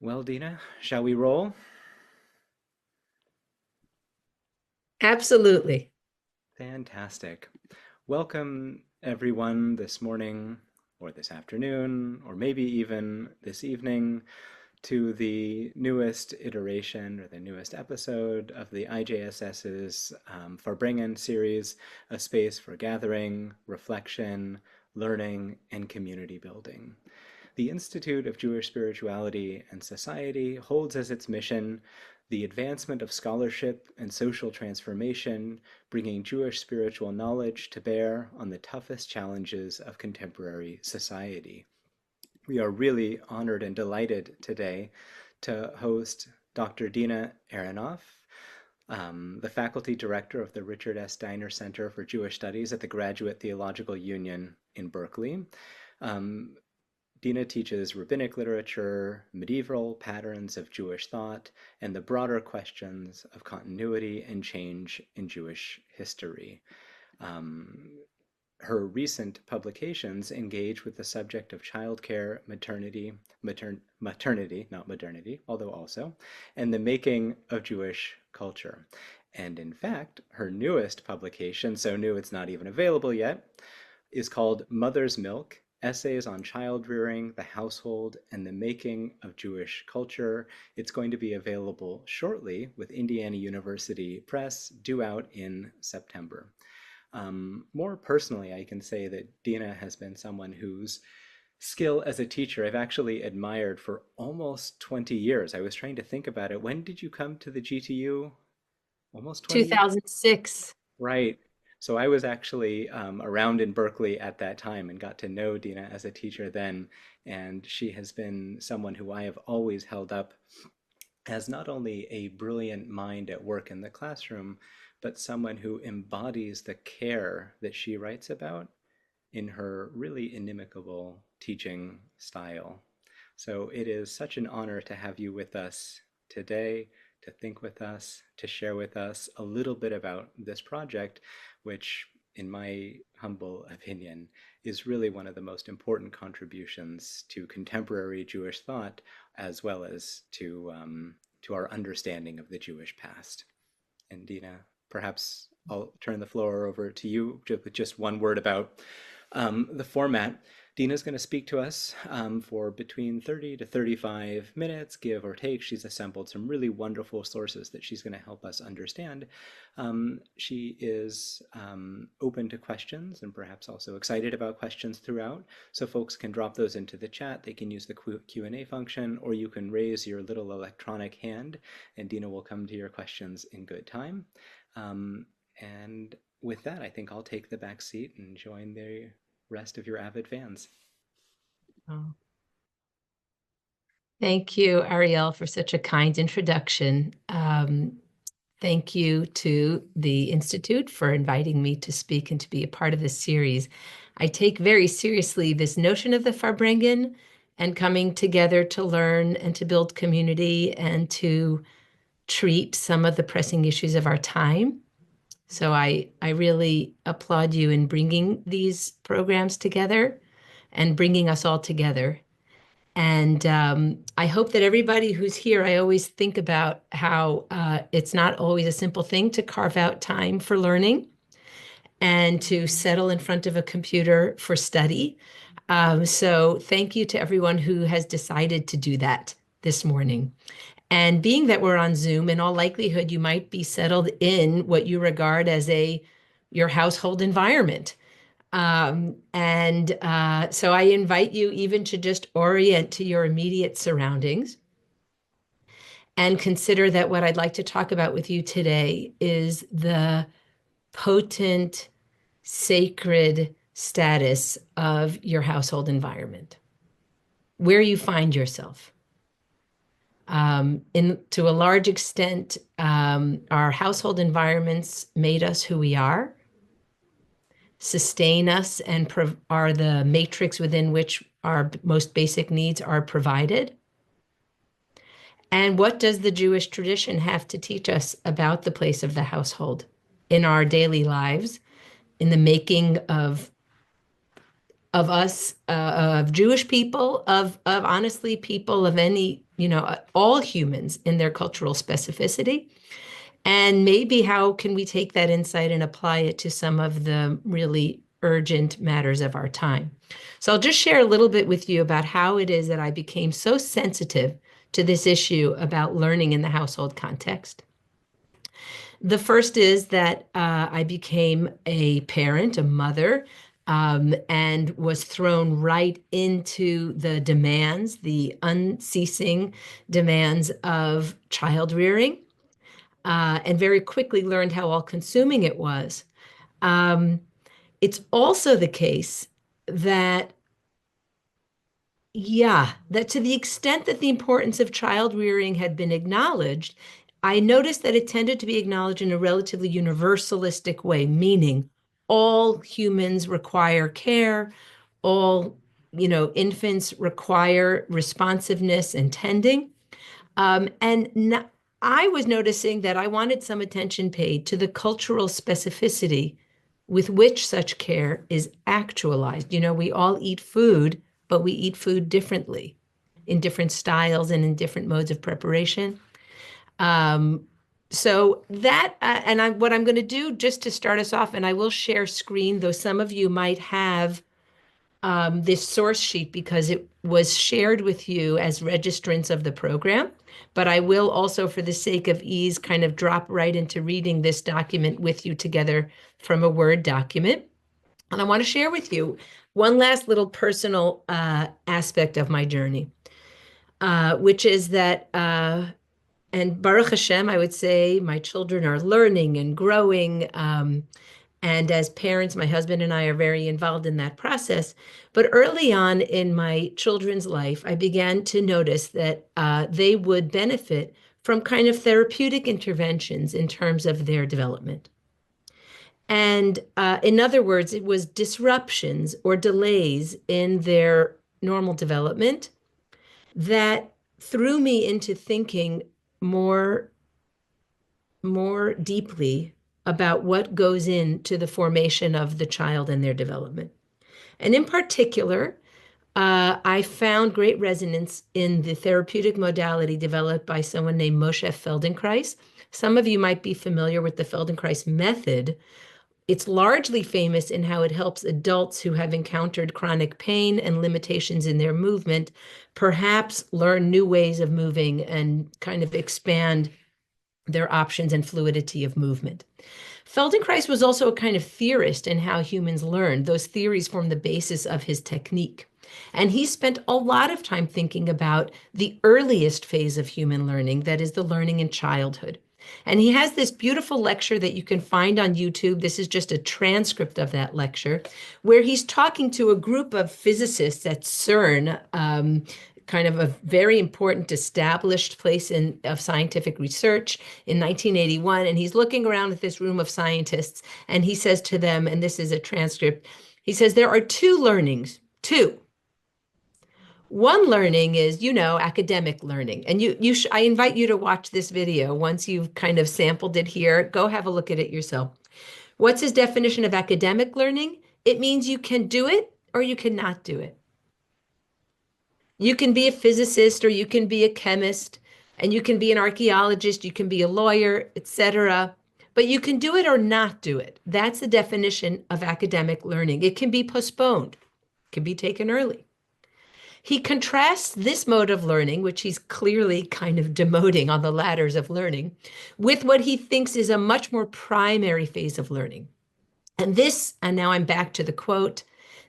Well, Deena, shall we roll? Absolutely. Fantastic. Welcome, everyone, this morning, or this afternoon, or maybe even this evening, to the newest iteration or the newest episode of the IJSS's Farbrengen series, A Space for Gathering, Reflection, Learning, and Community Building. The Institute of Jewish Spirituality and Society holds as its mission the advancement of scholarship and social transformation, bringing Jewish spiritual knowledge to bear on the toughest challenges of contemporary society. We are really honored and delighted today to host Dr. Deena Aranoff, the faculty director of the Richard S. Steiner Center for Jewish Studies at the Graduate Theological Union in Berkeley. Um, Deena teaches rabbinic literature, medieval patterns of Jewish thought, and the broader questions of continuity and change in Jewish history. Um, Her recent publications engage with the subject of childcare, maternity, not modernity, although also, and the making of Jewish culture. And in fact, her newest publication, so new it's not even available yet, is called Mother's Milk, Essays on Child Rearing, the Household, and the Making of Jewish Culture. It's going to be available shortly with Indiana University Press, due out in September. More personally, I can say that Deena has been someone whose skill as a teacher I've actually admired for almost 20 years. I was trying to think about it. When did you come to the GTU? Almost 20 years? 2006. Right. So I was actually around in Berkeley at that time and got to know Deena as a teacher then. And she has been someone who I have always held up as not only a brilliant mind at work in the classroom, but someone who embodies the care that she writes about in her really inimicable teaching style. So it is such an honor to have you with us today, to think with us, to share with us a little bit about this project, which, in my humble opinion, is really one of the most important contributions to contemporary Jewish thought, as well as to our understanding of the Jewish past. And Deena, perhaps I'll turn the floor over to you with just one word about the format. Deena's going to speak to us for between 30 to 35 minutes, give or take. She's assembled some really wonderful sources that she's going to help us understand. She is open to questions and perhaps also excited about questions throughout. So folks can drop those into the chat. They can use the Q&A function, or you can raise your little electronic hand, and Deena will come to your questions in good time. And with that, I think I'll take the back seat and join the rest of your avid fans. Oh, thank you, Ariel, for such a kind introduction. Thank you to the Institute for inviting me to speak and to be a part of this series. I take very seriously this notion of the Farbrengen and coming together to learn and to build community and to treat some of the pressing issues of our time. So I really applaud you in bringing these programs together and bringing us all together. And I hope that everybody who's here, I always think about how it's not always a simple thing to carve out time for learning and to settle in front of a computer for study. So thank you to everyone who has decided to do that this morning. And being that we're on Zoom, in all likelihood, you might be settled in what you regard as your household environment. So I invite you even to just orient to your immediate surroundings and consider that what I'd like to talk about with you today is the potent, sacred status of your household environment, where you find yourself. To a large extent, our household environments made us who we are, sustain us, and are the matrix within which our most basic needs are provided. And what does the Jewish tradition have to teach us about the place of the household in our daily lives, in the making of us, of Jewish people, of honestly people of any all humans in their cultural specificity. And maybe how can we take that insight and apply it to some of the really urgent matters of our time? So I'll just share a little bit with you about how it is that I became so sensitive to this issue about learning in the household context. The first is that I became a parent, a mother, and was thrown right into the demands, the unceasing demands of child rearing, and very quickly learned how all-consuming it was. Um, it's also the case that, yeah, that to the extent that the importance of child rearing had been acknowledged, I noticed that it tended to be acknowledged in a relatively universalistic way, meaning all humans require care, all, infants require responsiveness and tending. I was noticing that I wanted some attention paid to the cultural specificity with which such care is actualized. We all eat food, but we eat food differently in different styles and in different modes of preparation. Um, so that, what I'm going to do just to start us off, and I will share screen, though some of you might have this source sheet because it was shared with you as registrants of the program. But I will also, for the sake of ease, kind of drop right into reading this document with you together from a Word document. And I want to share with you one last little personal aspect of my journey, which is that, and Baruch Hashem, I would say my children are learning and growing. And as parents, my husband and I are very involved in that process. But early on in my children's life, I began to notice that they would benefit from kind of therapeutic interventions in terms of their development. And in other words, it was disruptions or delays in their normal development that threw me into thinking more more deeply about what goes into the formation of the child and their development. And in particular, I found great resonance in the therapeutic modality developed by someone named Moshe Feldenkrais. Some of you might be familiar with the Feldenkrais method. It's largely famous in how it helps adults who have encountered chronic pain and limitations in their movement, perhaps learn new ways of moving and kind of expand their options and fluidity of movement. Feldenkrais was also a kind of theorist in how humans learn. Those theories form the basis of his technique. And he spent a lot of time thinking about the earliest phase of human learning, that is the learning in childhood. And he has this beautiful lecture that you can find on YouTube. This is just a transcript of that lecture, where he's talking to a group of physicists at CERN, kind of a very important established place of scientific research in 1981. And he's looking around at this room of scientists and he says to them, and this is a transcript, he says, there are two learnings, two. One learning is, academic learning. And I invite you to watch this video once you've kind of sampled it here. Go have a look at it yourself. What's his definition of academic learning? It means you can do it or you cannot do it. You can be a physicist or you can be a chemist and you can be an archaeologist, you can be a lawyer, etc. But you can do it or not do it. That's the definition of academic learning. It can be postponed, it can be taken early. He contrasts this mode of learning, which he's clearly kind of demoting on the ladders of learning, with what he thinks is a much more primary phase of learning. And now I'm back to the quote,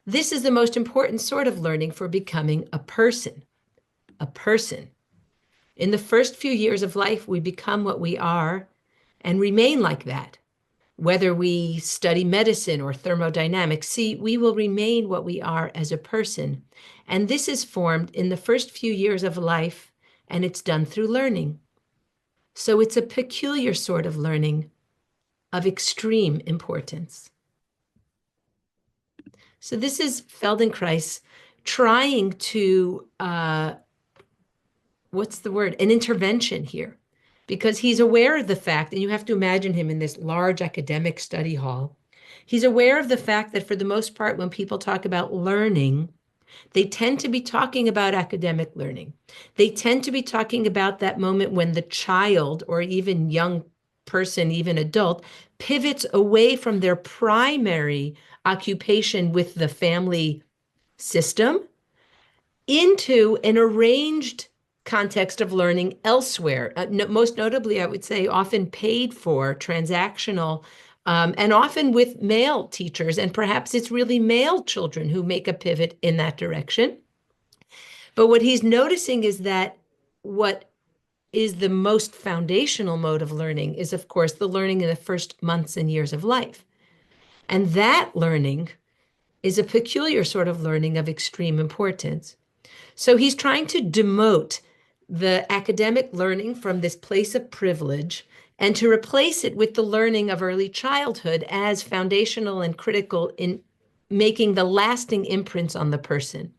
this is the most important sort of learning for becoming a person. A person. In the first few years of life, we become what we are and remain like that. Whether we study medicine or thermodynamics, we will remain what we are as a person. And this is formed in the first few years of life, and it's done through learning. So it's a peculiar sort of learning of extreme importance. So this is Feldenkrais trying to, what's the word? An intervention here, because he's aware of the fact, and you have to imagine him in this large academic study hall. He's aware of the fact that for the most part, when people talk about learning, They tend to be talking about academic learning. They tend to be talking about that moment when the child or even young person, even adult, pivots away from their primary occupation with the family system into an arranged context of learning elsewhere. Most notably, I would say often paid for, transactional, and often with male teachers. And perhaps it's really male children who make a pivot in that direction. But what he's noticing is that what is the most foundational mode of learning is, of course, the learning in the first months and years of life. And that learning is a peculiar sort of learning of extreme importance. So he's trying to demote the academic learning from this place of privilege and to replace it with the learning of early childhood as foundational and critical in making the lasting imprints on the person.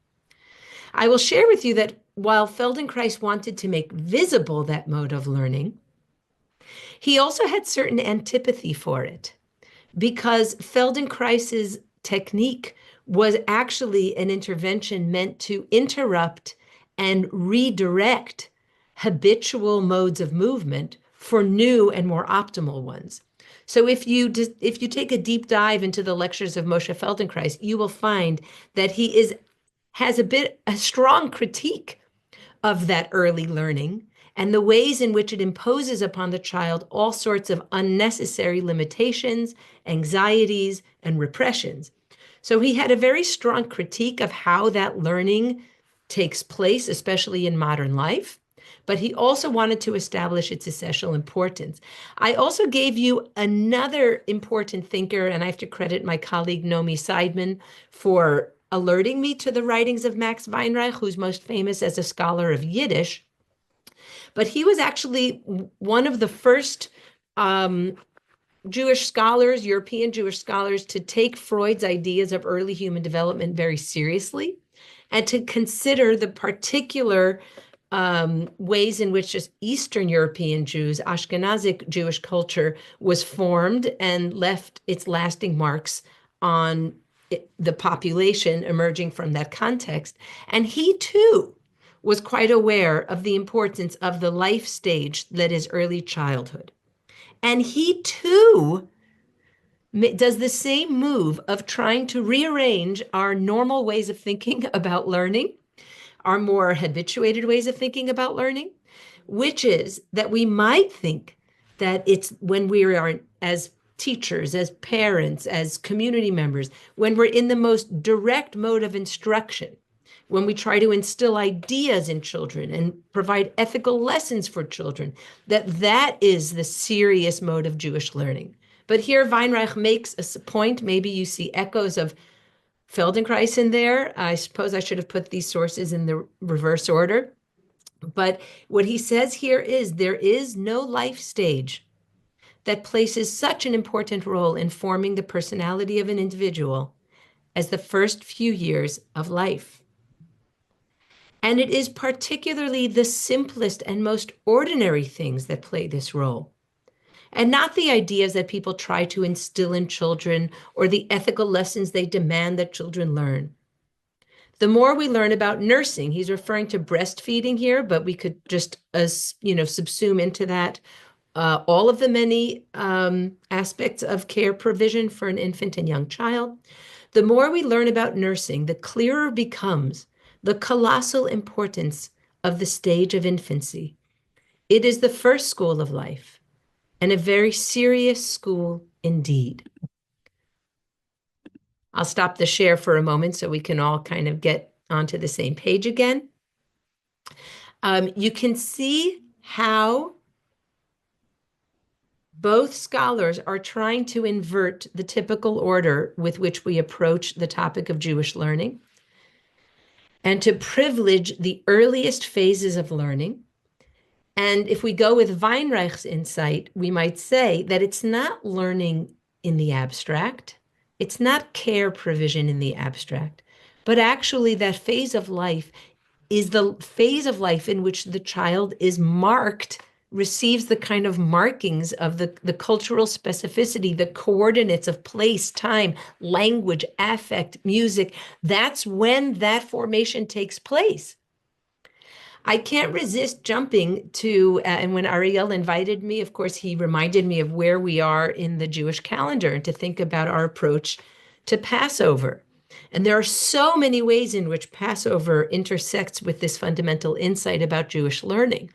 I will share with you that while Feldenkrais wanted to make visible that mode of learning, he also had certain antipathy for it because Feldenkrais's technique was actually an intervention meant to interrupt and redirect habitual modes of movement for new and more optimal ones. So if you take a deep dive into the lectures of Moshe Feldenkrais, you will find that he has a strong critique of that early learning and the ways in which it imposes upon the child all sorts of unnecessary limitations, anxieties, and repressions. So he had a very strong critique of how that learning takes place, especially in modern life. But he also wanted to establish its essential importance. I also gave you another important thinker, and I have to credit my colleague Nomi Seidman for alerting me to the writings of Max Weinreich, who's most famous as a scholar of Yiddish. But he was actually one of the first Jewish scholars, European Jewish scholars, to take Freud's ideas of early human development very seriously and to consider the particular ways in which just Eastern European Jews, Ashkenazic Jewish culture was formed and left its lasting marks on the population emerging from that context. And he too was quite aware of the importance of the life stage that is early childhood. And he too does the same move of trying to rearrange our normal ways of thinking about learning, our more habituated ways of thinking about learning, which is that we might think that it's when we are as teachers, as parents, as community members, when we're in the most direct mode of instruction, when we try to instill ideas in children and provide ethical lessons for children, that is the serious mode of Jewish learning. But here Weinreich makes a point, maybe you see echoes of Feldenkrais in there. I suppose I should have put these sources in the reverse order. But what he says here is there is no life stage that places such an important role in forming the personality of an individual as the first few years of life. And it is particularly the simplest and most ordinary things that play this role, and not the ideas that people try to instill in children or the ethical lessons they demand that children learn. The more we learn about nursing, he's referring to breastfeeding here, but we could just, subsume into that all of the many aspects of care provision for an infant and young child. The more we learn about nursing, the clearer becomes the colossal importance of the stage of infancy. It is the first school of life, and a very serious school indeed. I'll stop the share for a moment so we can all kind of get onto the same page again. You can see how both scholars are trying to invert the typical order with which we approach the topic of Jewish learning and to privilege the earliest phases of learning. And if we go with Weinreich's insight, we might say that it's not learning in the abstract, it's not care provision in the abstract, but actually that phase of life is the phase of life in which the child is marked receives the kind of markings of the cultural specificity, the coordinates of place, time, language, affect, music, that's when that formation takes place. I can't resist jumping to, and when Ariel invited me, of course, he reminded me of where we are in the Jewish calendar and to think about our approach to Passover. And there are so many ways in which Passover intersects with this fundamental insight about Jewish learning.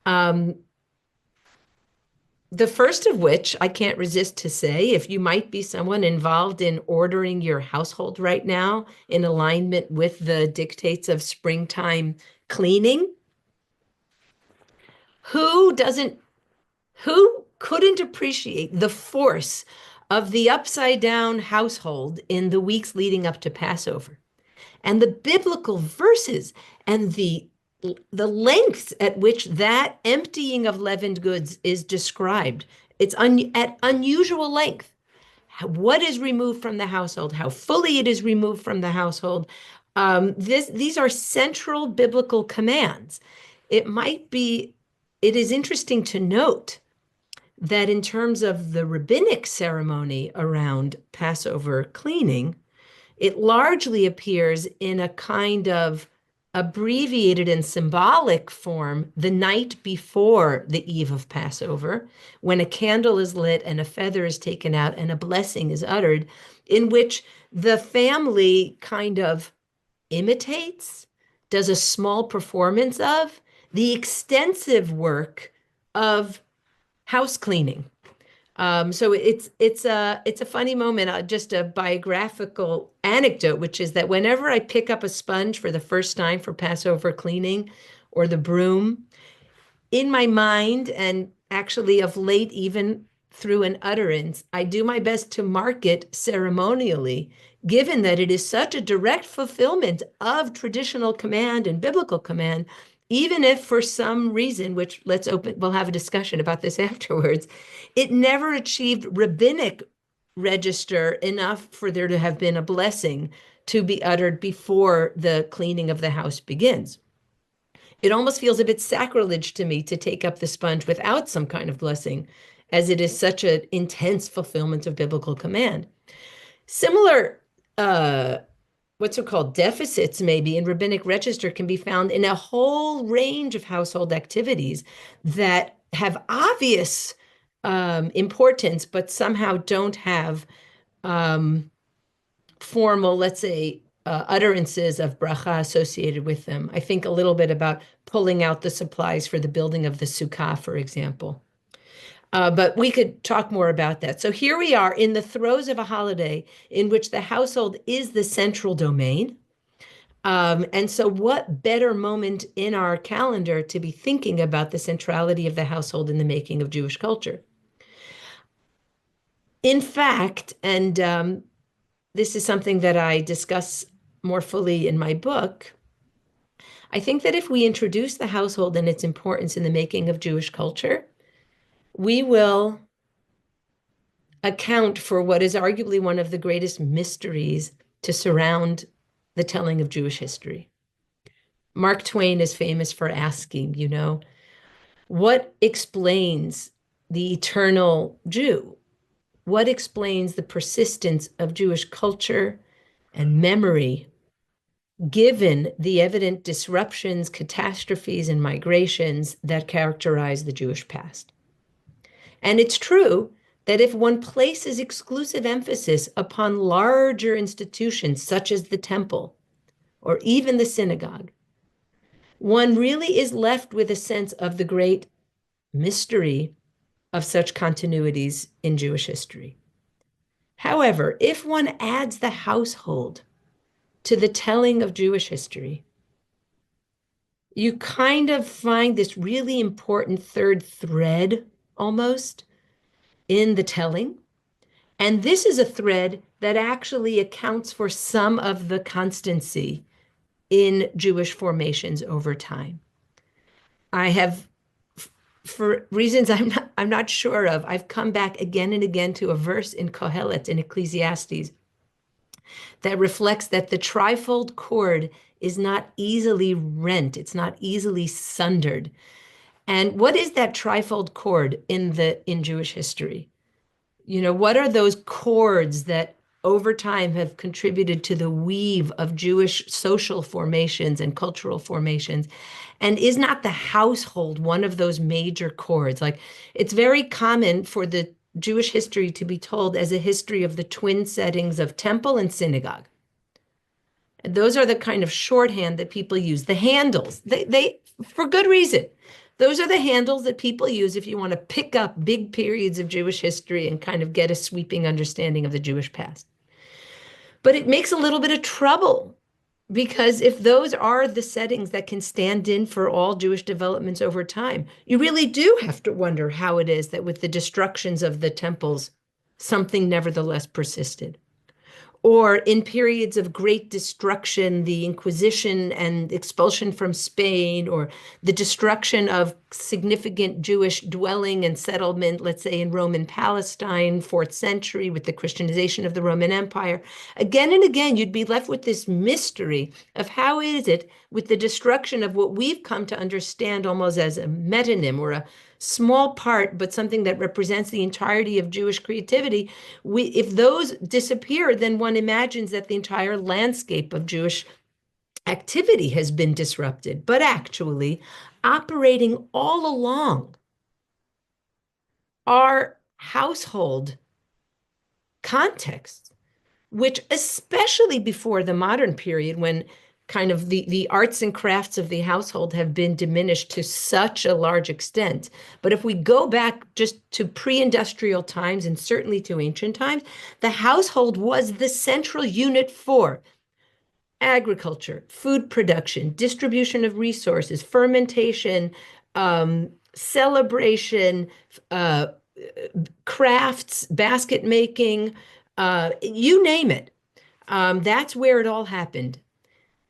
Um, the first of which I can't resist to say, if you might be someone involved in ordering your household right now in alignment with the dictates of springtime cleaning, who doesn't, who couldn't appreciate the force of the upside down household in the weeks leading up to Passover? And the biblical verses and the lengths at which that emptying of leavened goods is described. It's at unusual length. What is removed from the household, how fully it is removed from the household. These are central biblical commands. It is interesting to note that in terms of the rabbinic ceremony around Passover cleaning, it largely appears in a kind of abbreviated and symbolic form the night before the eve of Passover, when a candle is lit and a feather is taken out and a blessing is uttered, in which the family kind of imitates, does a small performance of the extensive work of house cleaning. So it's a funny moment, just a biographical anecdote, which is that whenever I pick up a sponge for the first time for Passover cleaning or the broom, in my mind, and actually of late, even through an utterance, I do my best to mark it ceremonially, given that it is such a direct fulfillment of traditional command and biblical command, even if for some reason, which we'll have a discussion about this afterwards, it never achieved rabbinic register enough for there to have been a blessing to be uttered before the cleaning of the house begins. It almost feels a bit sacrilege to me to take up the sponge without some kind of blessing, as it is such an intense fulfillment of biblical command. Similar, what's it called, deficits maybe in rabbinic register can be found in a whole range of household activities that have obvious importance, but somehow don't have formal, let's say, utterances of bracha associated with them. I think a little bit about pulling out the supplies for the building of the sukkah, for example. But we could talk more about that. So here we are in the throes of a holiday in which the household is the central domain. And so what better moment in our calendar to be thinking about the centrality of the household in the making of Jewish culture? In fact, and this is something that I discuss more fully in my book, I think that if we introduce the household and its importance in the making of Jewish culture, we will account for what is arguably one of the greatest mysteries to surround the telling of Jewish history. Mark Twain is famous for asking, what explains the eternal Jew? What explains the persistence of Jewish culture and memory, given the evident disruptions, catastrophes, and migrations that characterize the Jewish past? And it's true that if one places exclusive emphasis upon larger institutions such as the temple or even the synagogue, one really is left with a sense of the great mystery of such continuities in Jewish history. However, if one adds the household to the telling of Jewish history, you kind of find this really important third thread almost in the telling. And this is a thread that actually accounts for some of the constancy in Jewish formations over time. I have, for reasons I'm not sure of, I've come back again and again to a verse in Kohelet, in Ecclesiastes, that reflects that the trifold cord is not easily rent, it's not easily sundered. And what is that trifold cord in Jewish history? What are those chords that over time have contributed to the weave of Jewish social formations and cultural formations? And is not the household one of those major chords? Like, it's very common for the Jewish history to be told as a history of the twin settings of temple and synagogue. And those are the kind of shorthand that people use. The handles, they for good reason. Those are the handles that people use if you want to pick up big periods of Jewish history and kind of get a sweeping understanding of the Jewish past. But it makes a little bit of trouble because if those are the settings that can stand in for all Jewish developments over time, you really do have to wonder how it is that with the destructions of the temples, something nevertheless persisted. Or in periods of great destruction, the Inquisition and expulsion from Spain, or the destruction of significant Jewish dwelling and settlement, let's say in Roman Palestine, 4th century, with the Christianization of the Roman Empire. Again and again, you'd be left with this mystery of how is it with the destruction of what we've come to understand almost as a metonym or a small part, but something that represents the entirety of Jewish creativity. If those disappear, then one imagines that the entire landscape of Jewish activity has been disrupted. But actually, operating all along our household context, which especially before the modern period, when kind of the arts and crafts of the household have been diminished to such a large extent. But if we go back just to pre-industrial times and certainly to ancient times, the household was the central unit for agriculture, food production, distribution of resources, fermentation, celebration, crafts, basket making, you name it. That's where it all happened.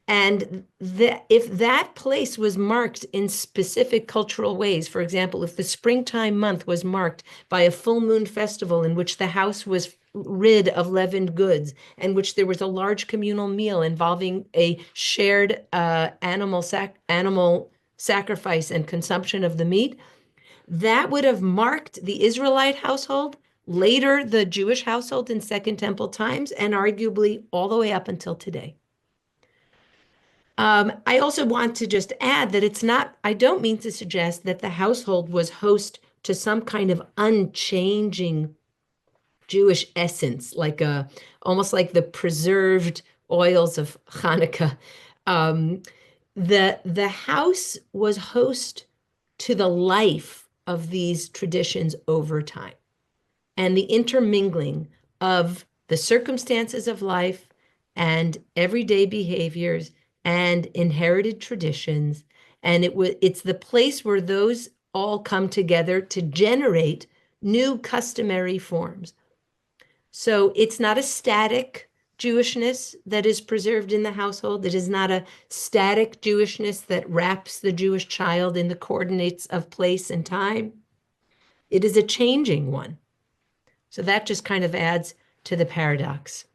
And if that place was marked in specific cultural ways, for example, if the springtime month was marked by a full moon festival in which the house was rid of leavened goods, and which there was a large communal meal involving a shared animal sacrifice and consumption of the meat, that would have marked the Israelite household, later the Jewish household in Second Temple times, and arguably all the way up until today. I also want to just add that I don't mean to suggest that the household was host to some kind of unchanging Jewish essence, almost like the preserved oils of Hanukkah. The house was host to the life of these traditions over time and the intermingling of the circumstances of life and everyday behaviors and inherited traditions. And it's the place where those all come together to generate new customary forms. So it's not a static Jewishness that is preserved in the household. It is not a static Jewishness that wraps the Jewish child in the coordinates of place and time. It is a changing one. So that just kind of adds to the paradox.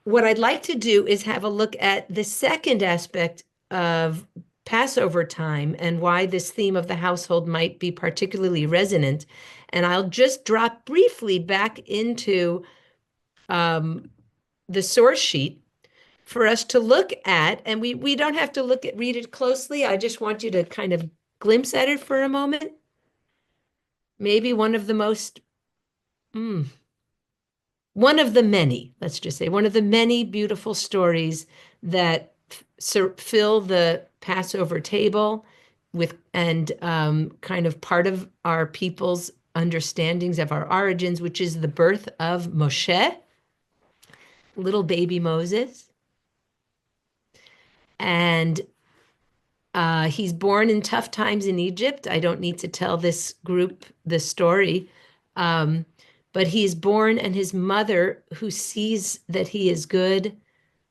What I'd like to do is have a look at the second aspect of Passover time and why this theme of the household might be particularly resonant. And I'll just drop briefly back into the source sheet for us to look at. And we don't have to read it closely. I just want you to kind of glimpse at it for a moment. Maybe one of the many, let's just say, one of the many beautiful stories that fill the Passover table and kind of part of our people's understandings of our origins, which is the birth of Moshe, little baby Moses. And he's born in tough times in Egypt. I don't need to tell this group the story. But he's born, and his mother, who sees that he is good,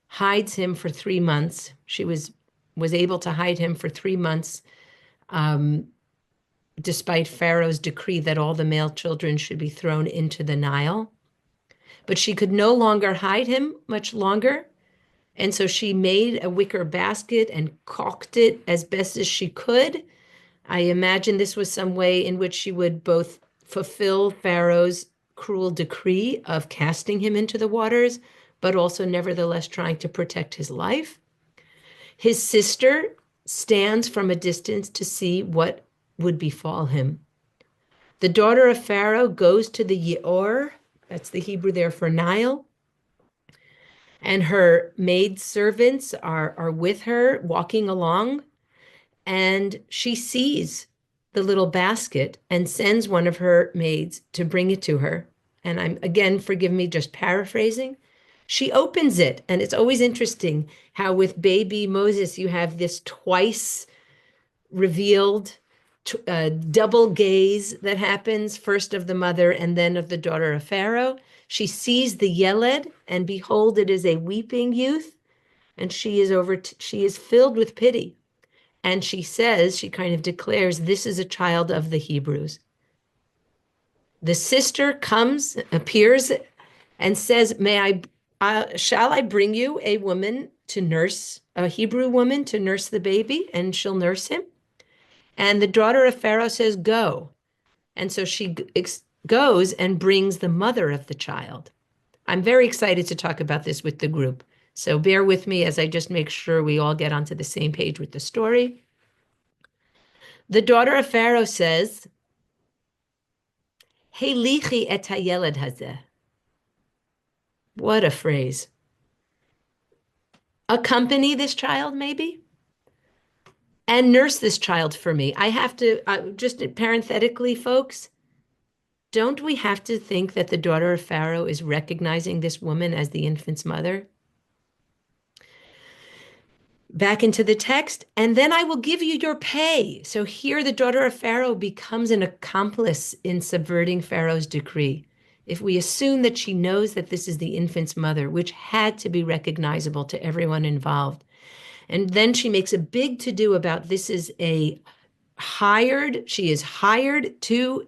hides him for 3 months. She was able to hide him for 3 months, despite Pharaoh's decree that all the male children should be thrown into the Nile. But she could no longer hide him much longer. And so she made a wicker basket and caulked it as best as she could I imagine this was some way in which she would both fulfill Pharaoh's cruel decree of casting him into the waters, but also nevertheless trying to protect his life. His sister stands from a distance to see what would befall him. The daughter of Pharaoh goes to the Yeor, that's the Hebrew there for Nile, and her maid servants are with her walking along, and she sees the little basket and sends one of her maids to bring it to her. And I'm, again, forgive me, just paraphrasing. She opens it, and it's always interesting how with baby Moses you have this twice revealed double gaze that happens, first of the mother and then of the daughter of Pharaoh. She sees the Yeled, and behold, it is a weeping youth, and she is filled with pity. And she says, she kind of declares, this is a child of the Hebrews. The sister comes, appears, and says, shall I bring you a woman to nurse, a Hebrew woman to nurse the baby, and she'll nurse him? And the daughter of Pharaoh says, go. And so she goes and brings the mother of the child. I'm very excited to talk about this with the group. So bear with me as I just make sure we all get onto the same page with the story. The daughter of Pharaoh says, Helichi et hayeled hazeh. What a phrase. Accompany this child, maybe, and nurse this child for me. I have to, just parenthetically, folks, don't we have to think that the daughter of Pharaoh is recognizing this woman as the infant's mother? Back into the text, and then I will give you your pay. So here the daughter of Pharaoh becomes an accomplice in subverting Pharaoh's decree. If we assume that she knows that this is the infant's mother, which had to be recognizable to everyone involved. And then she makes a big to-do about this is she is hired to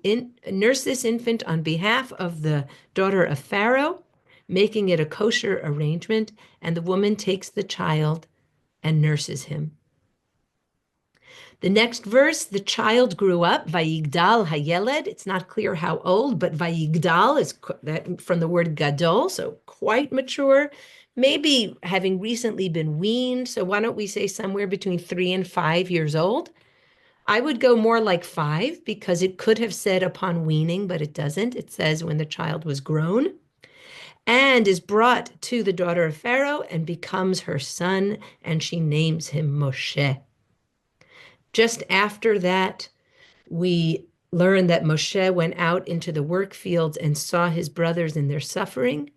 nurse this infant on behalf of the daughter of Pharaoh, making it a kosher arrangement, and the woman takes the child and nurses him. The next verse, the child grew up, vayigdal hayeled. It's not clear how old, but vayigdal is that from the word gadol, so quite mature, maybe having recently been weaned. So why don't we say somewhere between 3 and 5 years old? I would go more like 5 because it could have said upon weaning, but it doesn't. It says when the child was grown, and is brought to the daughter of Pharaoh and becomes her son, and she names him Moshe. Just after that, we learn that Moshe went out into the work fields and saw his brothers in their suffering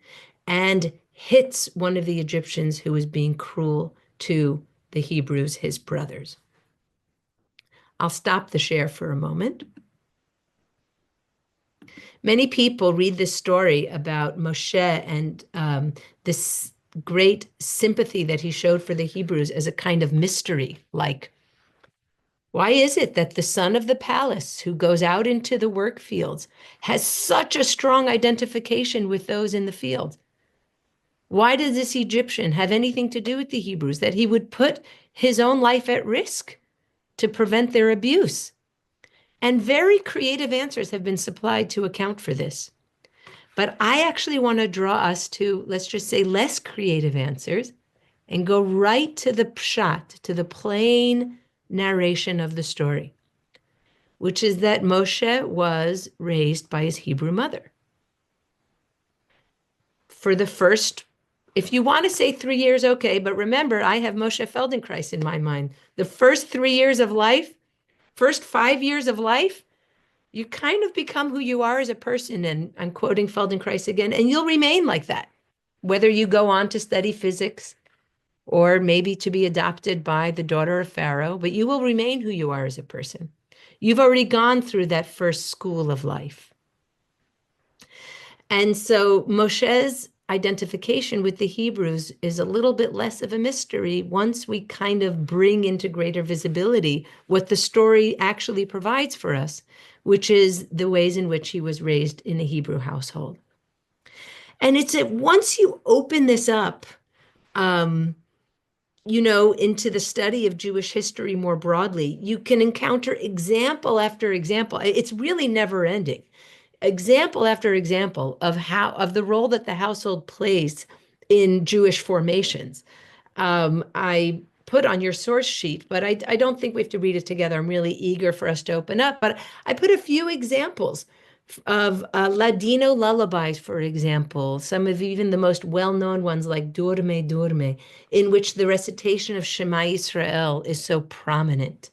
and hits one of the Egyptians who was being cruel to the Hebrews, his brothers. I'll stop the share for a moment. Many people read this story about Moshe and this great sympathy that he showed for the Hebrews as a kind of mystery, like, why is it that the son of the palace who goes out into the work fields has such a strong identification with those in the field? Why does this Egyptian have anything to do with the Hebrews, that he would put his own life at risk to prevent their abuse? And very creative answers have been supplied to account for this. But I actually want to draw us to, let's just say, less creative answers and go right to the pshat, to the plain narration of the story, which is that Moshe was raised by his Hebrew mother. For the first, if you want to say 3 years, okay, but remember, I have Moshe Feldenkrais in my mind. The first 3 years of life, first 5 years of life, you kind of become who you are as a person. And I'm quoting Feldenkrais again, and you'll remain like that, whether you go on to study physics or maybe to be adopted by the daughter of Pharaoh, but you will remain who you are as a person. You've already gone through that first school of life. And so Moshe's identification with the Hebrews is a little bit less of a mystery once we kind of bring into greater visibility what the story actually provides for us, which is the ways in which he was raised in a Hebrew household. And it's that once you open this up, into the study of Jewish history more broadly, you can encounter example after example. It's really never ending. Example after example of the role that the household plays in Jewish formations. I put on your source sheet, but I don't think we have to read it together. I'm really eager for us to open up. But I put a few examples of Ladino lullabies, for example, some of even the most well-known ones like Dorme, Dorme, in which the recitation of Shema Yisrael is so prominent.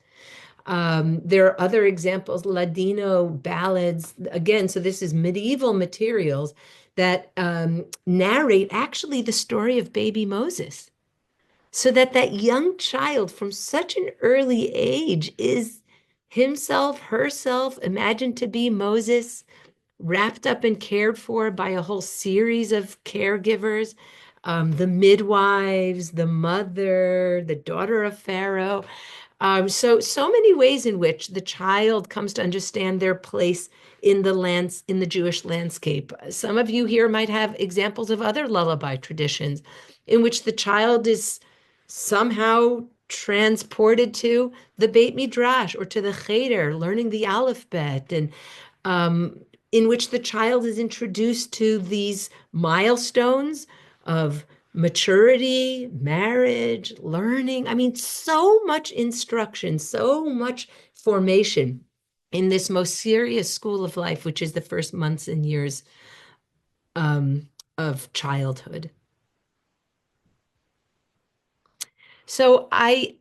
There are other examples, Ladino ballads, again, so this is medieval materials that narrate actually the story of baby Moses, so that that young child from such an early age is himself, herself, imagined to be Moses, wrapped up and cared for by a whole series of caregivers, the midwives, the mother, the daughter of Pharaoh. So many ways in which the child comes to understand their place in the Jewish landscape. Some of you here might have examples of other lullaby traditions in which the child is somehow transported to the Beit Midrash or to the Cheder, learning the alphabet, and um, in which the child is introduced to these milestones of maturity, marriage, learning. I mean, so much instruction, so much formation in this most serious school of life, which is the first months and years of childhood. So I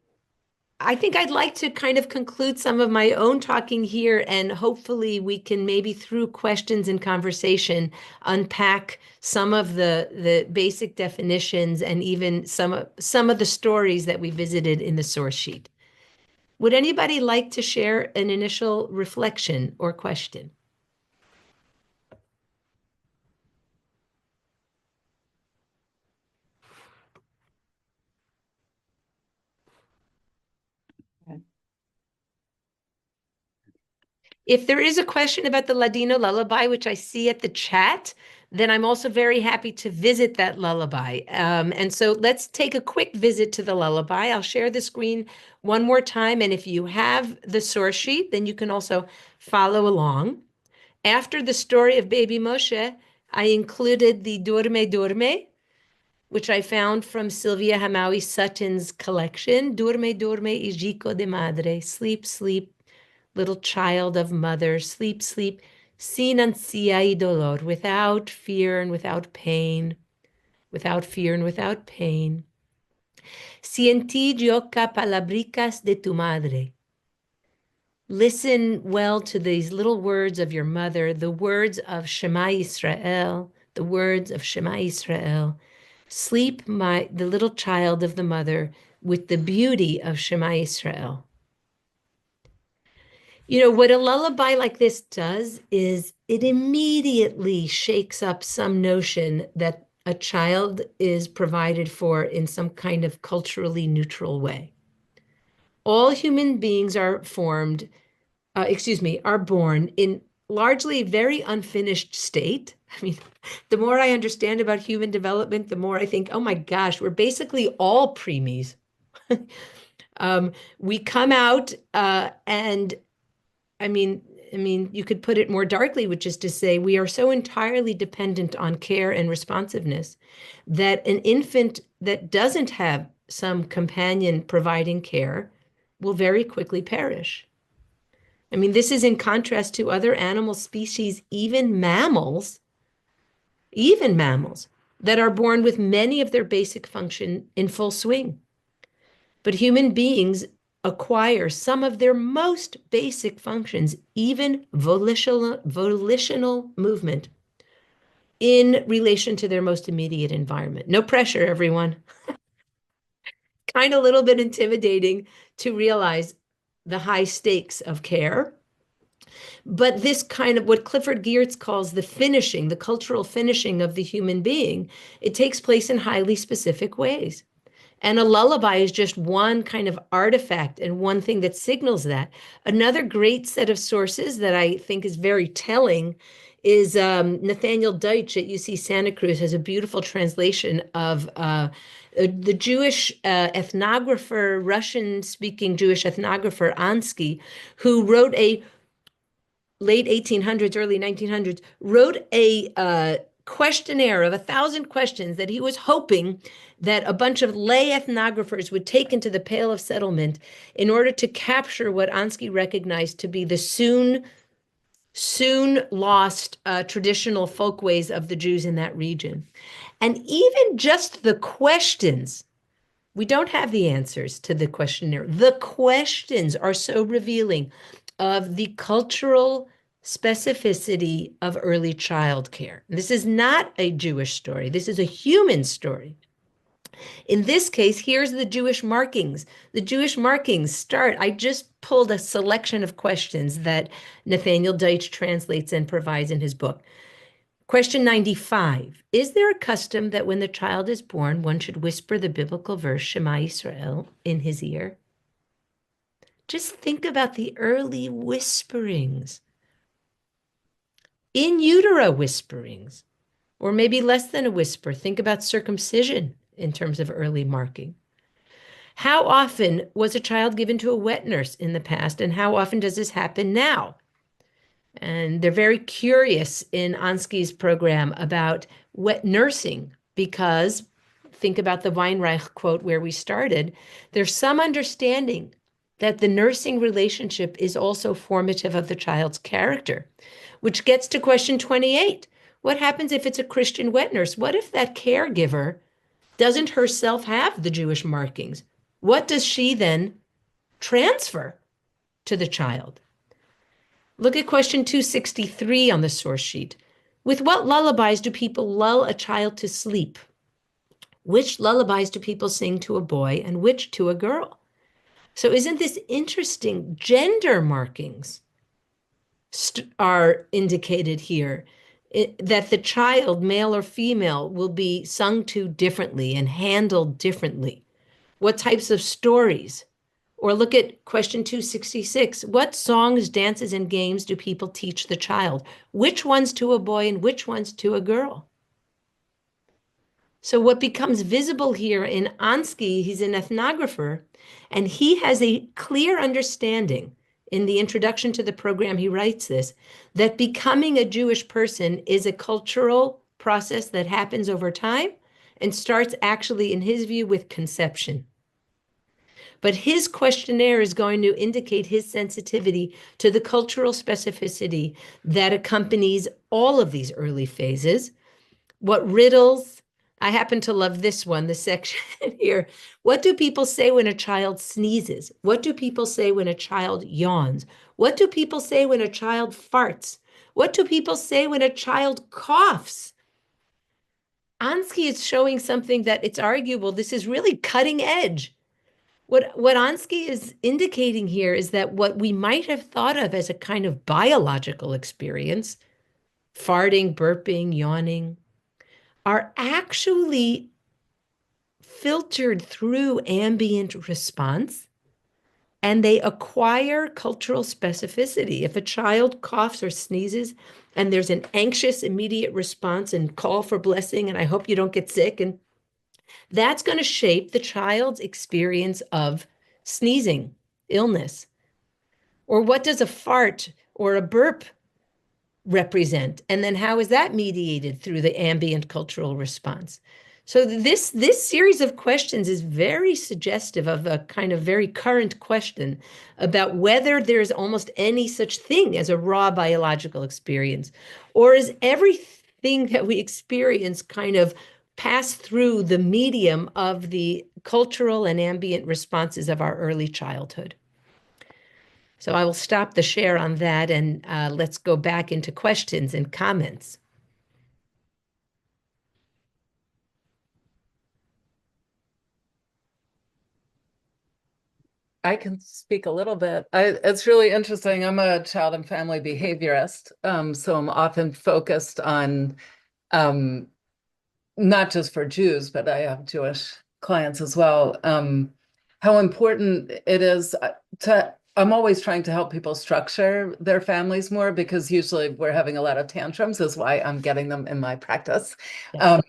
think I'd like to kind of conclude some of my own talking here, and hopefully we can maybe through questions and conversation unpack some of the basic definitions and even some of the stories that we visited in the source sheet. Would anybody like to share an initial reflection or question? If there is a question about the Ladino lullaby, which I see at the chat, then I'm also very happy to visit that lullaby. And so let's take a quick visit to the lullaby. I'll share the screen one more time. And if you have the source sheet, then you can also follow along. After the story of baby Moshe, I included the Dorme Dorme, which I found from Sylvia Hamawi Sutton's collection. Dorme Dorme, hijico de madre, sleep, sleep, little child of mother, sleep, sleep, sin ansia y dolor, without fear and without pain, without fear and without pain. Si en ti yoca palabricas de tu madre. Listen well to these little words of your mother, the words of Shema Yisrael, the words of Shema Yisrael. Sleep, the little child of the mother, with the beauty of Shema Yisrael. What a lullaby like this does is it immediately shakes up some notion that a child is provided for in some kind of culturally neutral way. All human beings are are born in largely a very unfinished state. I mean, the more I understand about human development, the more I think, oh my gosh, we're basically all preemies. We come out and you could put it more darkly, which is to say we are so entirely dependent on care and responsiveness that an infant that doesn't have some companion providing care will very quickly perish. This is in contrast to other animal species, even mammals that are born with many of their basic function in full swing. But human beings acquire some of their most basic functions, even volitional movement, in relation to their most immediate environment. No pressure, everyone. Kind of a little bit intimidating to realize the high stakes of care. But this kind of what Clifford Geertz calls the finishing, the cultural finishing of the human being, it takes place in highly specific ways. And a lullaby is just one kind of artifact and one thing that signals that. Another great set of sources that I think is very telling is Nathaniel Deutsch at UC Santa Cruz has a beautiful translation of The Jewish ethnographer, Russian-speaking Jewish ethnographer Ansky, who wrote a late 1800s, early 1900s, wrote a questionnaire of 1,000 questions that he was hoping that a bunch of lay ethnographers would take into the Pale of Settlement in order to capture what Ansky recognized to be the soon lost traditional folkways of the Jews in that region. And even just the questions, we don't have the answers to the questionnaire. The questions are so revealing of the cultural specificity of early childcare. This is not a Jewish story. This is a human story. In this case, here's the Jewish markings. The Jewish markings start. I just pulled a selection of questions that Nathaniel Deitch translates and provides in his book. Question 95. Is there a custom that when the child is born, one should whisper the biblical verse, Shema Yisrael, in his ear? Just think about the early whisperings, in utero whisperings, or maybe less than a whisper. Think about circumcision in terms of early marking. How often was a child given to a wet nurse in the past, and how often does this happen now? And they're very curious in Ansky's program about wet nursing because think about the Weinreich quote where we started. There's some understanding that the nursing relationship is also formative of the child's character, which gets to question 28. What happens if it's a Christian wet nurse? What if that caregiver doesn't herself have the Jewish markings? What does she then transfer to the child? Look at question 263 on the source sheet. With what lullabies do people lull a child to sleep? Which lullabies do people sing to a boy and which to a girl? So isn't this interesting? Gender markings are indicated here, that the child, male or female, will be sung to differently and handled differently. What types of stories? Or look at question 266. What songs, dances, and games do people teach the child? Which ones to a boy and which ones to a girl? So what becomes visible here in Ansky, he's an ethnographer, and he has a clear understanding. In the introduction to the program, he writes this, that becoming a Jewish person is a cultural process that happens over time and starts actually, in his view, with conception. But his questionnaire is going to indicate his sensitivity to the cultural specificity that accompanies all of these early phases. What riddles, I happen to love this one, the section here. What do people say when a child sneezes? What do people say when a child yawns? What do people say when a child farts? What do people say when a child coughs? Ansky is showing something that it's arguable. This is really cutting edge. What Ansky is indicating here is that what we might have thought of as a kind of biological experience, farting, burping, yawning, are actually filtered through ambient response, and they acquire cultural specificity. If a child coughs or sneezes and there's an anxious immediate response and call for blessing, and I hope you don't get sick, and that's going to shape the child's experience of sneezing, illness. Or what does a fart or a burp represent? And then how is that mediated through the ambient cultural response? So this series of questions is very suggestive of a kind of very current question about whether there's almost any such thing as a raw biological experience, or is everything that we experience kind of pass through the medium of the cultural and ambient responses of our early childhood. So I will stop the share on that, and let's go back into questions and comments. I can speak a little bit. It's really interesting. I'm a child and family behaviorist, so I'm often focused on not just for Jews, but I have Jewish clients as well. How important it is I'm always trying to help people structure their families more, because usually we're having a lot of tantrums, is why I'm getting them in my practice. Yeah.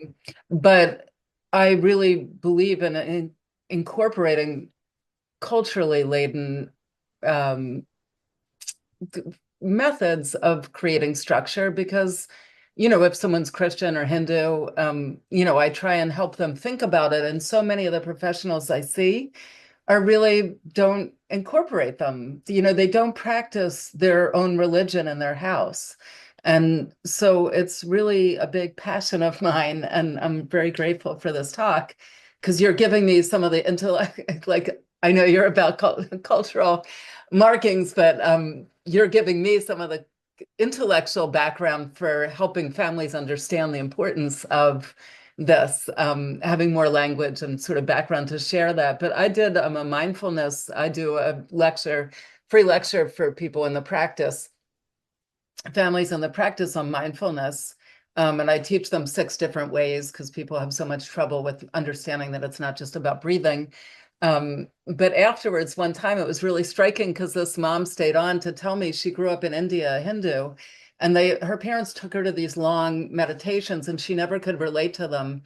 But I really believe in incorporating culturally laden um, methods of creating structure because, if someone's Christian or Hindu, I try and help them think about it. And so many of the professionals I see are really don't incorporate them. They don't practice their own religion in their house. And so it's really a big passion of mine. And I'm very grateful for this talk because you're giving me some of the intellect, like I know you're about cultural markings, but you're giving me some of the intellectual background for helping families understand the importance of this, having more language and sort of background to share that. But I did a mindfulness, I do a lecture, free lecture for people in the practice, families in the practice on mindfulness. And I teach them 6 different ways because people have so much trouble with understanding that it's not just about breathing. But afterwards, one time it was really striking because this mom stayed on to tell me she grew up in India, Hindu, and her parents took her to these long meditations and she never could relate to them.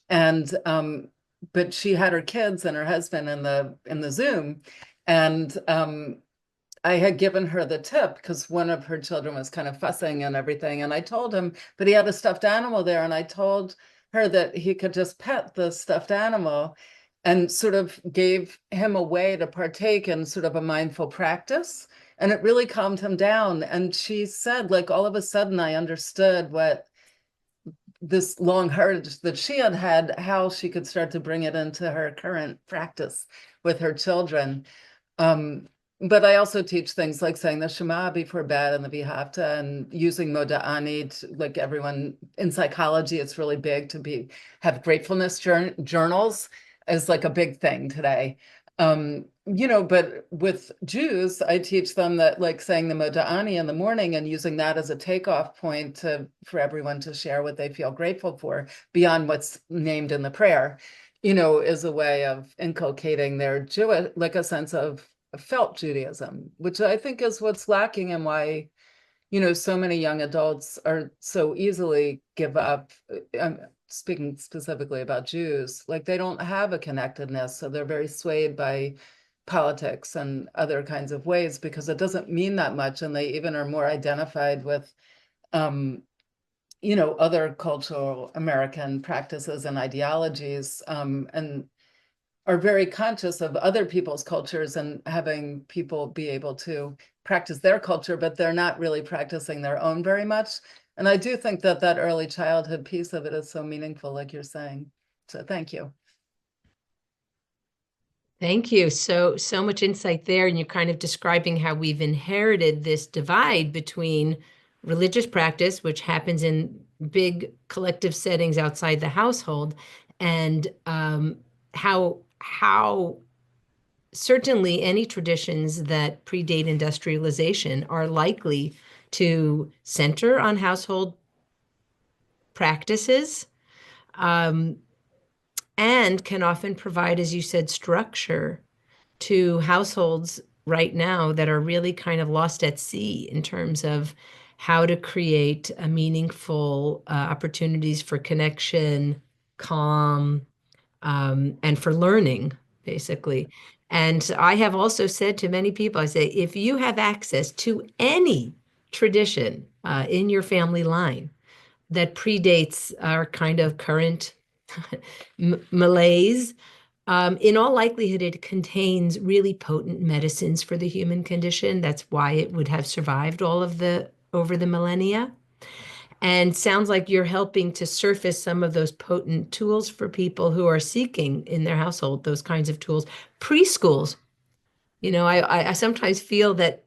And but she had her kids and her husband in the Zoom. And I had given her the tip because one of her children was kind of fussing and everything. And I told him, but he had a stuffed animal there. And I told her that he could just pet the stuffed animal and sort of gave him a way to partake in sort of a mindful practice. And it really calmed him down. And she said, like, all of a sudden, I understood what this long heritage that she had had, how she could start to bring it into her current practice with her children. But I also teach things like saying the Shema before bed and the Vihafta and using Moda'ani, like everyone in psychology, it's really big to have gratefulness journals is like a big thing today. But with Jews, I teach them that like saying the Moda'ani in the morning and using that as a takeoff point for everyone to share what they feel grateful for beyond what's named in the prayer, is a way of inculcating their Jewish, like a sense of felt Judaism, which I think is what's lacking and why, so many young adults are so easily give up. I'm speaking specifically about Jews, like they don't have a connectedness. So they're very swayed by politics and other kinds of ways because it doesn't mean that much. And they even are more identified with, other cultural American practices and ideologies, and are very conscious of other people's cultures and having people be able to practice their culture, but they're not really practicing their own very much. And I do think that that early childhood piece of it is so meaningful, like you're saying. So thank you. Thank you. So much insight there. And you're kind of describing how we've inherited this divide between religious practice, which happens in big collective settings outside the household, and how certainly any traditions that predate industrialization are likely to center on household practices, and can often provide, as you said, structure to households right now that are really kind of lost at sea in terms of how to create a meaningful opportunities for connection, calm, and for learning, basically. And I have also said to many people, I say, if you have access to any tradition in your family line that predates our kind of current malaise, in all likelihood, it contains really potent medicines for the human condition. That's why it would have survived all of over the millennia. And sounds like you're helping to surface some of those potent tools for people who are seeking in their household those kinds of tools. Preschools, I sometimes feel that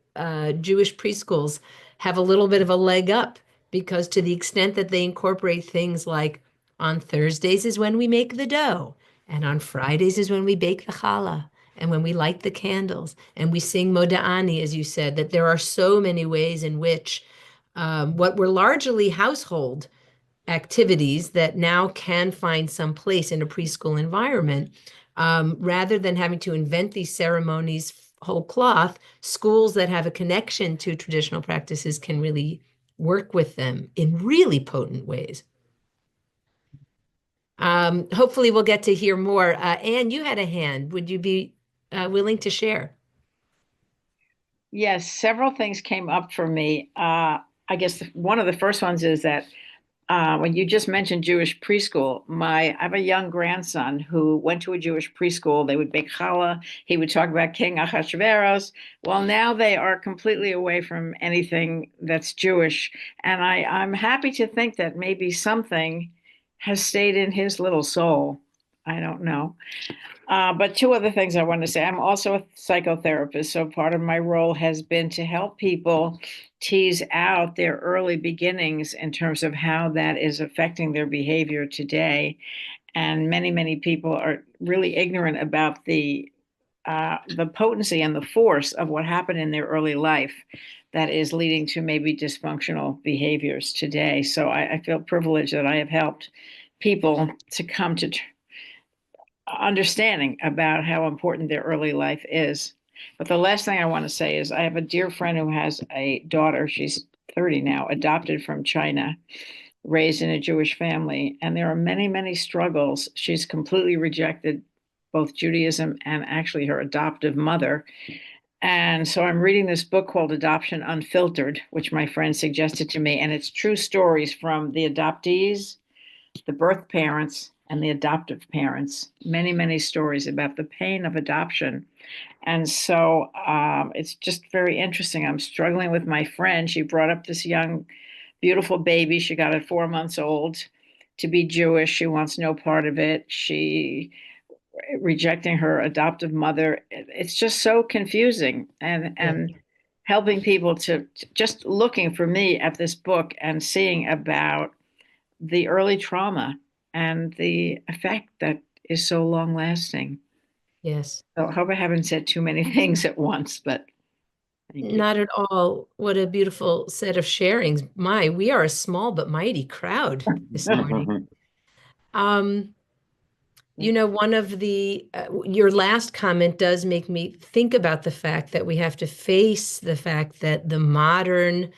Jewish preschools have a little bit of a leg up because to the extent that they incorporate things like on Thursdays is when we make the dough, and on Fridays is when we bake the challah, and when we light the candles, and we sing Moda'ani, as you said, that there are so many ways in which what were largely household activities that now can find some place in a preschool environment, rather than having to invent these ceremonies whole cloth. Schools that have a connection to traditional practices can really work with them in really potent ways. Hopefully we'll get to hear more. Anne, you had a hand. Would you be willing to share? Yes, several things came up for me. I guess one of the first ones is that when you just mentioned Jewish preschool, I have a young grandson who went to a Jewish preschool. They would bake challah. He would talk about King Ahasuerus. Well, now they are completely away from anything that's Jewish, and I'm happy to think that maybe something has stayed in his little soul. I don't know. But two other things I want to say. I'm also a psychotherapist, so part of my role has been to help people tease out their early beginnings in terms of how that is affecting their behavior today. And many people are really ignorant about the potency and the force of what happened in their early life that is leading to maybe dysfunctional behaviors today. So I feel privileged that I have helped people to come to understanding about how important their early life is. But the last thing I want to say is I have a dear friend who has a daughter, she's 30 now, adopted from China, raised in a Jewish family. And there are many struggles. She's completely rejected both Judaism and actually her adoptive mother. And so I'm reading this book called Adoption Unfiltered, which my friend suggested to me. And it's true stories from the adoptees, the birth parents, and the adoptive parents. Many stories about the pain of adoption. And so it's just very interesting. I'm struggling with my friend. She brought up this young, beautiful baby. She got it 4 months old to be Jewish. She wants no part of it. She rejecting her adoptive mother. It's just so confusing. And Yeah. Helping people to just looking for me at this book and seeing about the early trauma and the effect that is so long lasting. Yes. So I hope I haven't said too many things at once, but thank you. Not at all. What a beautiful set of sharings. My, we are a small but mighty crowd this morning. Um, one of your last comment does make me think about the fact that we have to face the fact that the modern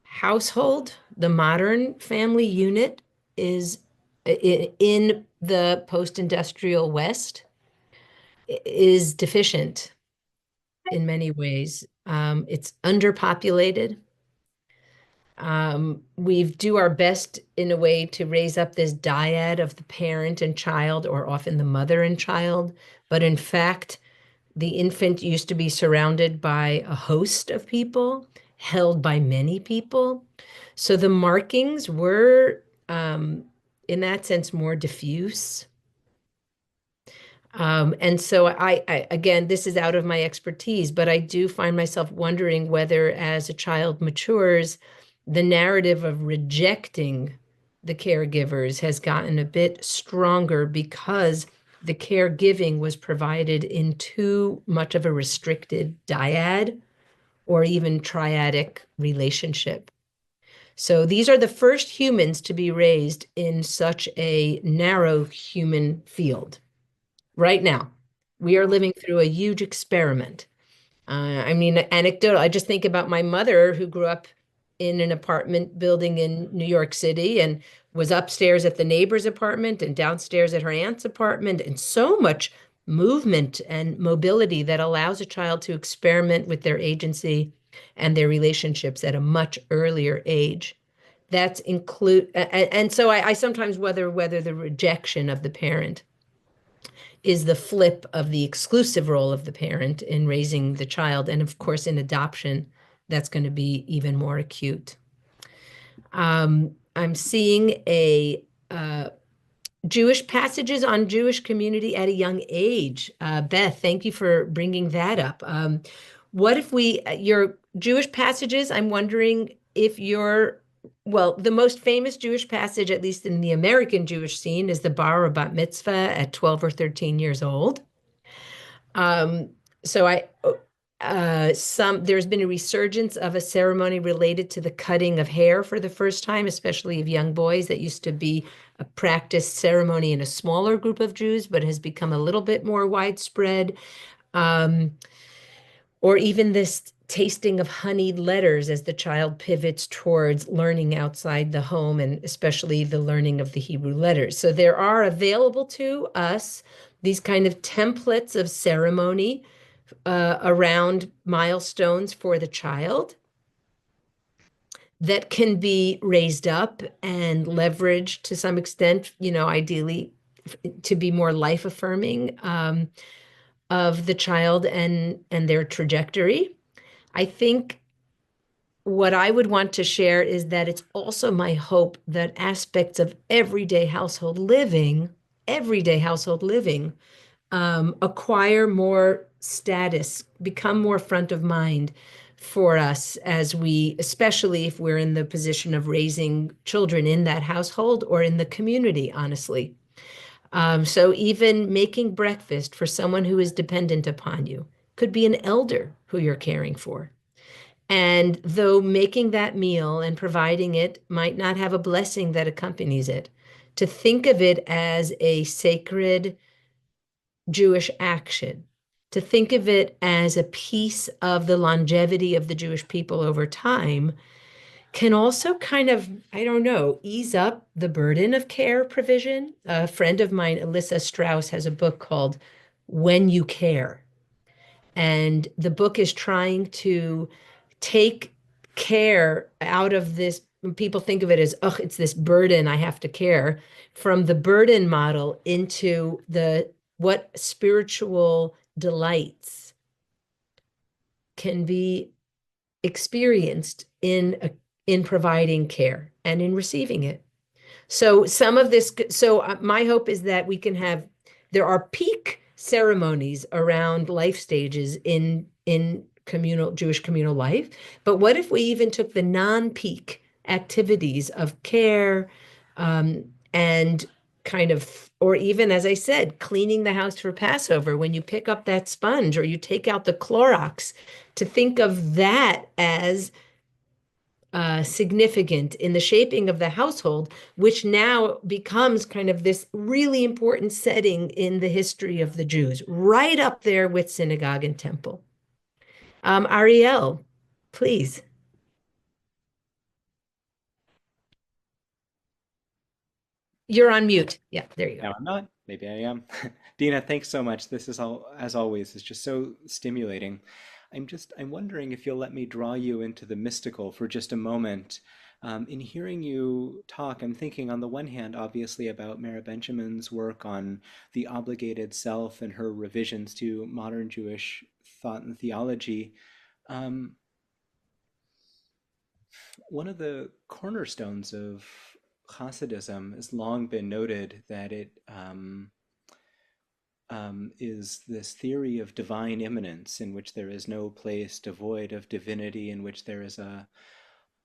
household, the modern family unit is in the post-industrial West is deficient in many ways. It's underpopulated. We do our best in a way to raise up this dyad of the parent and child, or often the mother and child. But in fact, the infant used to be surrounded by a host of people, held by many people. So the markings were, in that sense, more diffuse. And so again, this is out of my expertise, but I do find myself wondering whether as a child matures, the narrative of rejecting the caregivers has gotten a bit stronger because the caregiving was provided in too much of a restricted dyad or even triadic relationship. So these are the first humans to be raised in such a narrow human field. Right now, we are living through a huge experiment. I mean, anecdotal. I just think about my mother who grew up in an apartment building in New York City and was upstairs at the neighbor's apartment and downstairs at her aunt's apartment, and so much movement and mobility that allows a child to experiment with their agency and their relationships at a much earlier age. That's and so I sometimes whether the rejection of the parent is the flip of the exclusive role of the parent in raising the child. And of course, in adoption, that's going to be even more acute. I'm seeing Jewish passages on Jewish community at a young age. Beth, thank you for bringing that up. What if your Jewish passages, I'm wondering if the most famous Jewish passage, at least in the American Jewish scene, is the bar or bat mitzvah at 12 or 13 years old. So there's been a resurgence of a ceremony related to the cutting of hair for the first time, especially of young boys. That used to be a practiced ceremony in a smaller group of Jews, but has become a little bit more widespread. or even this tasting of honeyed letters as the child pivots towards learning outside the home, and especially the learning of the Hebrew letters. So there are available to us these kind of templates of ceremony around milestones for the child that can be raised up and leveraged to some extent, ideally to be more life affirming of the child and their trajectory. I think what I would want to share is that it's also my hope that aspects of everyday household living, acquire more status, become more front of mind for us as we, especially if we're in the position of raising children in that household or in the community, honestly. So even making breakfast for someone who is dependent upon you, could be an elder who you're caring for. And though making that meal and providing it might not have a blessing that accompanies it, to think of it as a sacred Jewish action, to think of it as a piece of the longevity of the Jewish people over time, can also kind of, I don't know, ease up the burden of care provision. A friend of mine, Alyssa Strauss, has a book called When You Care. And the book is trying to take care out of this. People think of it as, oh, it's this burden I have to care, from the burden model into the what spiritual delights can be experienced in providing care and in receiving it. So some of this, so my hope is that we can have, there are peak ceremonies around life stages in communal Jewish communal life. But what if we even took the non-peak activities of care, and kind of, or even, as I said, cleaning the house for Passover, when you pick up that sponge or you take out the Clorox, to think of that as significant in the shaping of the household, which now becomes kind of this really important setting in the history of the Jews, right up there with synagogue and temple. Ariel, please. You're on mute. Yeah, there you go. Now I'm not. Maybe I am. Deena, thanks so much. This is all, as always, is just so stimulating. I'm wondering if you'll let me draw you into the mystical for just a moment. In hearing you talk, I'm thinking on the one hand, obviously, about Mara Benjamin's work on the obligated self and her revisions to modern Jewish thought and theology. Um, One of the cornerstones of Hasidism has long been noted that it is this theory of divine immanence, in which there is no place devoid of divinity, in which there is a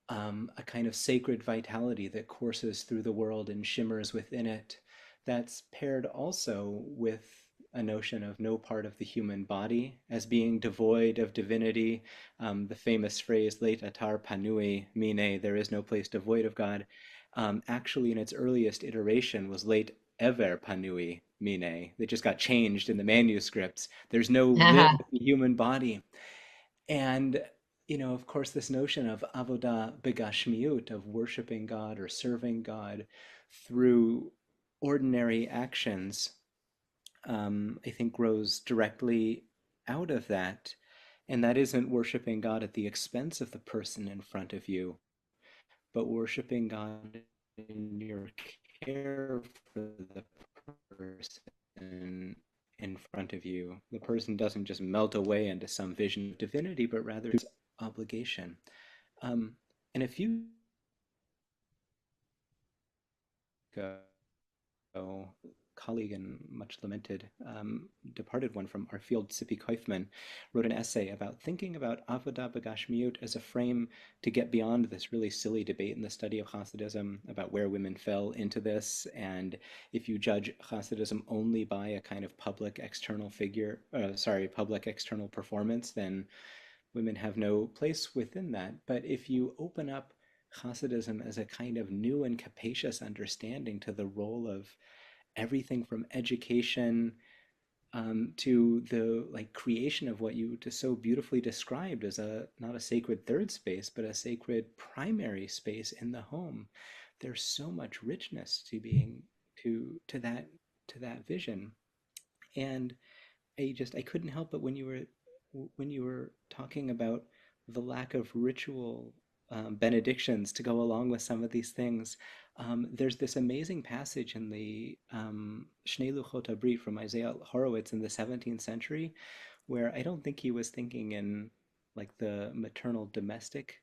kind of sacred vitality that courses through the world and shimmers within it. That's paired also with a notion of no part of the human body as being devoid of divinity. The famous phrase, Leit atar panui mine, there is no place devoid of God, actually in its earliest iteration was Leit ever panui mine. They just got changed in the manuscripts. There's no lid Aha. of the human body. And, of course, this notion of avodah begashmiut, of worshiping God or serving God through ordinary actions, I think grows directly out of that. And that isn't worshiping God at the expense of the person in front of you, but worshiping God in your care for the person in front of you. The person doesn't just melt away into some vision of divinity, but rather it's obligation. Um, and a few ago, colleague and much lamented departed one from our field, Sippy Kaufman, wrote an essay about thinking about Avodah B'Gashmiut as a frame to get beyond this really silly debate in the study of Hasidism about where women fell into this, and if you judge Hasidism only by a kind of public external public external performance, then women have no place within that. But if you open up Hasidism as a kind of new and capacious understanding to the role of everything from education to the like creation of what you just so beautifully described as a not a sacred third space, but a sacred primary space in the home. There's so much richness to being to that vision. And I couldn't help but when you were talking about the lack of ritual benedictions to go along with some of these things. There's this amazing passage in the Shnei Luchot Habrit from Isaiah Horowitz in the 17th century, where I don't think he was thinking in like the maternal domestic,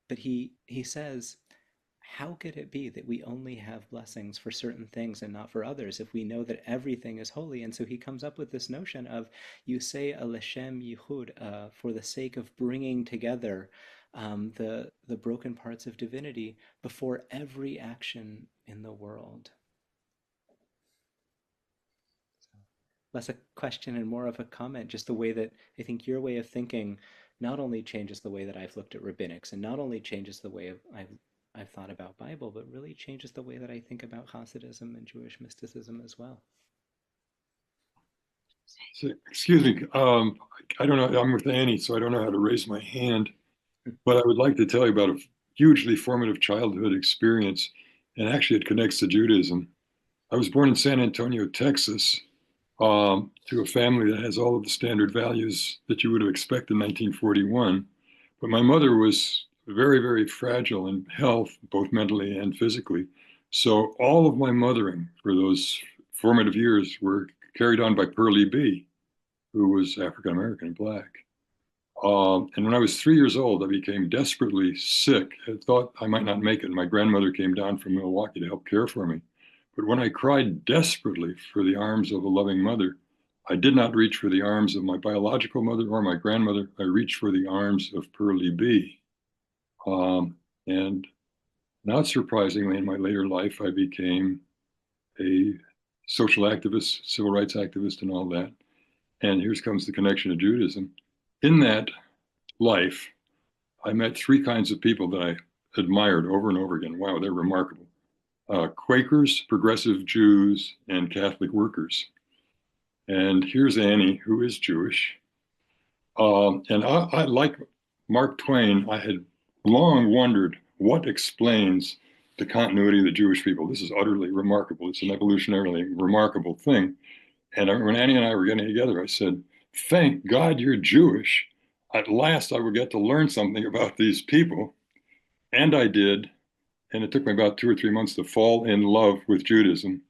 but he says, how could it be that we only have blessings for certain things and not for others if we know that everything is holy? And so he comes up with this notion of you say a leshem yichud for the sake of bringing together the broken parts of divinity before every action in the world. Less a question and more of a comment, just the way that I think your way of thinking not only changes the way that I've looked at rabbinics and not only changes the way I've thought about Bible, but really changes the way that I think about Hasidism and Jewish mysticism as well. So, excuse me. I don't know. I'm with Annie, so I don't know how to raise my hand. But I would like to tell you about a hugely formative childhood experience, and actually, it connects to Judaism. I was born in San Antonio, Texas, to a family that has all of the standard values that you would have expected in 1941. But my mother was very, very fragile in health, both mentally and physically. So all of my mothering for those formative years were carried on by Pearlie B, who was African American and Black. And when I was 3 years old, I became desperately sick. I thought I might not make it. My grandmother came down from Milwaukee to help care for me. But when I cried desperately for the arms of a loving mother, I did not reach for the arms of my biological mother or my grandmother. I reached for the arms of Pearlie B. And not surprisingly, in my later life, I became a social activist, civil rights activist, and all that. And here comes the connection to Judaism. In that life, I met three kinds of people that I admired over and over again. Wow, they're remarkable. Quakers, progressive Jews, and Catholic workers. And here's Annie, who is Jewish. And I, like Mark Twain, I had long wondered what explains the continuity of the Jewish people. This is utterly remarkable. It's an evolutionarily remarkable thing. And when Annie and I were getting together, I said, thank God you're Jewish. At last I would get to learn something about these people. And I did. And it took me about 2 or 3 months to fall in love with Judaism.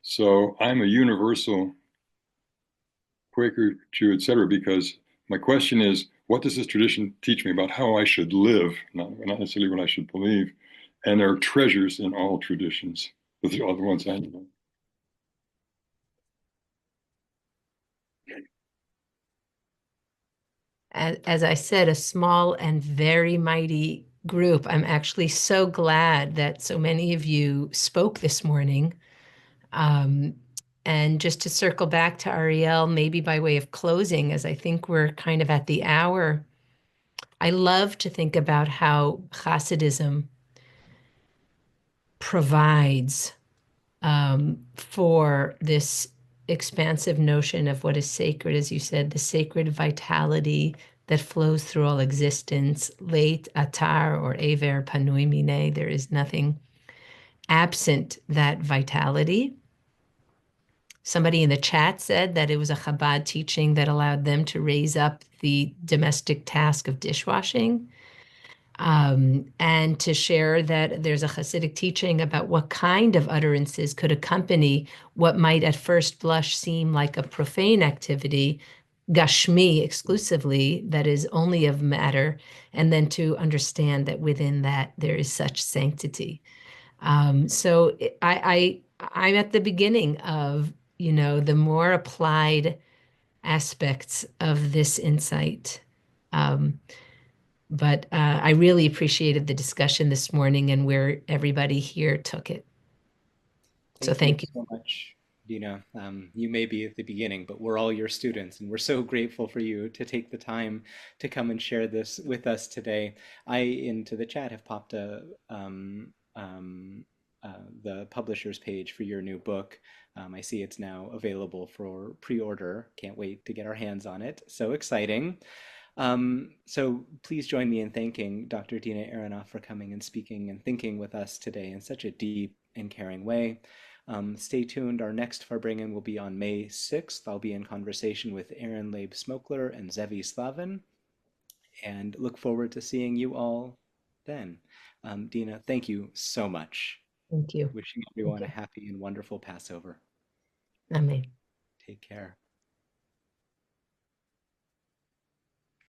So I'm a universal Quaker Jew, etc., because my question is, what does this tradition teach me about how I should live, not necessarily what I should believe? And there are treasures in all traditions, the other ones I know. As I said, a small and very mighty group. I'm actually so glad that so many of you spoke this morning. And just to circle back to Ariel, maybe by way of closing, as I think we're kind of at the hour, I love to think about how Hasidism provides for this expansive notion of what is sacred, as you said, the sacred vitality that flows through all existence, late atar or aver panui mine. There is nothing absent that vitality. Somebody in the chat said that it was a Chabad teaching that allowed them to raise up the domestic task of dishwashing. And to share that there's a Hasidic teaching about what kind of utterances could accompany what might at first blush seem like a profane activity, gashmi exclusively, that is only of matter, and then to understand that within that there is such sanctity. So I'm at the beginning of, the more applied aspects of this insight. But I really appreciated the discussion this morning and where everybody here took it. So thank you so much, Deena. You may be at the beginning, but we're all your students, and we're so grateful for you to take the time to come and share this with us today. I, into the chat, have popped the publisher's page for your new book. I see it's now available for pre-order. Can't wait to get our hands on it. So exciting. So please join me in thanking Dr. Deena Aranoff for coming and speaking and thinking with us today in such a deep and caring way. Stay tuned. Our next Farbrengen will be on May 6th. I'll be in conversation with Aaron Leib Smokler and Zevi Slavin, and look forward to seeing you all then. Deena, thank you so much. Thank you. Wishing Thank everyone a you. happy and wonderful Passover. Amen. Take care.